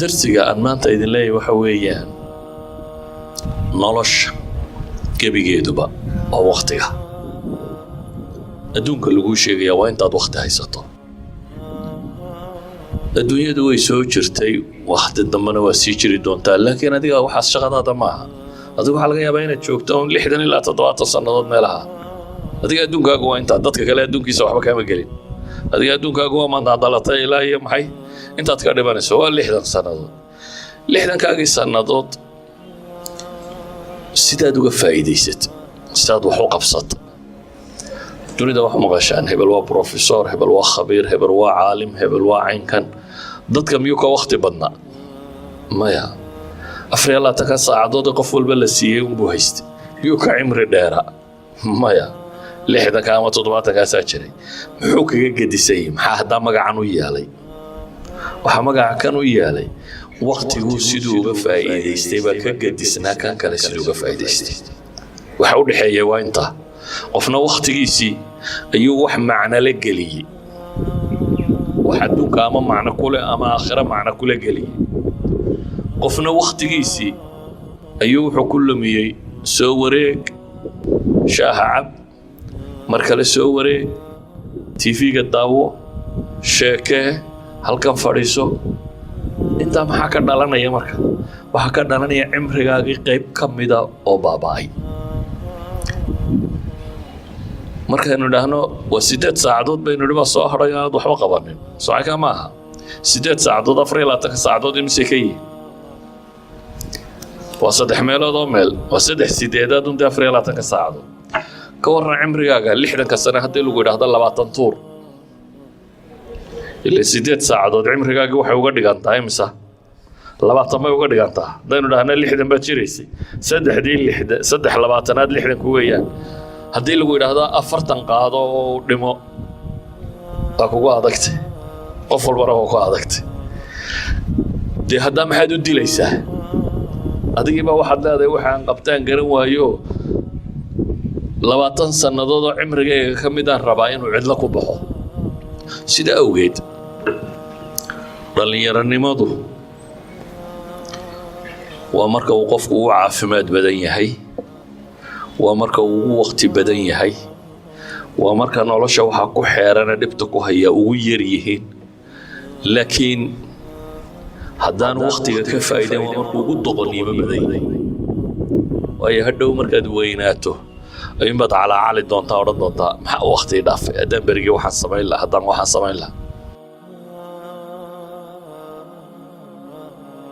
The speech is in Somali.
darsiga aan maanta idin leeyahay waxa weeyaan nolosha gebigeeduba oo waqtiga adduunka lagu sheegaya waa intaad waqti haysato adduunyadu way soo jirtay waqti dambana waa sii jiri doontaa laakiin adiga waxaas shaqadaada maaha adiga waxaa laga yaabaa inaad joogto 60 ilaa 70 sannadood meelaha adiga adduunkaagu waa intaad dadka kale adduunkiisa waxba kaama gelin adiga adduunkaagu waa maanta dhalatay ilaa iyo maxay intaad ka dhimanayso waa 60 sannadood 60kaagii sannadood sidaad uga faa'iidaysat sidaad wax u qabsat dunida wax maqashaan hebel waa professor hebel waa khabiir hebel waa caalim hebel waa caynkan dadka miyuu ka waqti badnaa maya 24 saacadood qof walba la siiyay uu haystay miyuu ka cimri dheera maya 60 ama 70 saa jiray muxuu kaga gadisay maxaa hadda magacan u yeelay waxa magaca kan u yeelay waqtigu sidoo uga faa'iidaystay ba ka gadisnaa kan kale sidoo uga faa'iidaystay waxa u dhaxeeyay waa inta qofna waqtigiisii ayuu wax macna la galiyay waxa adduunka ama macna kule ama aakhira macna kule galiyay qofna waqtigiisii ayuu wuxuu ku lumiyay soo wareeg shaahab markale soo wareeg TV-ga daawo sheeke halkan fadhiiso inta maxaa ka dhalanaya marka waxa ka dhalanaya cimrigaagii qayb kamida oo baaba'ay markaanu dhahno waa 8 saacadood baynu dhiba soo haray aad waxba qabanin soo ma aha 8 saacadood 24 saacadood imse ka yihiin waa 3 meelood oo meel waa 3 sideedaad 24 saacadood ka waran cimrigaaga 60 sano haddii lagu yiraahdo 20 tuur ilaa 8 saacadood cimrigaaga waxay uga dhigantahay imisa 20 ma uga dhigantaa hadaynu dhahno 60 baad jiraysay 3 20 ku weeyaan haddii lagu yiraahdo 40 qaado oo dhimo waa kugu adagtay qof walba waa ku adagtay dee hadda maxaad u dilaysaa adigiiba waxaad leedahay waxaan qabtaan garan waayo 20 sannadood oo cimrigayga ka mid ah rabaa inuu cidla ku baxo sida awgeed dhalinyaranimadu waa marka uu qofku u caafimaad badan yahay waa marka uu ugu waqti badan yahay waa marka nolosha waxa ku xeerana dhibta ku haya ugu yar yihiin laakiin haddaan waqtiga ka faa'iideyn waa marka ugu doqoniimo badan yahay waayo hadhow markaad weynaato ayuun baad calaacali doontaa odhan doontaa maxaa waqti dhaafay haddaan berigii waxaan samayn lahaa haddaan waxaan samayn lahaa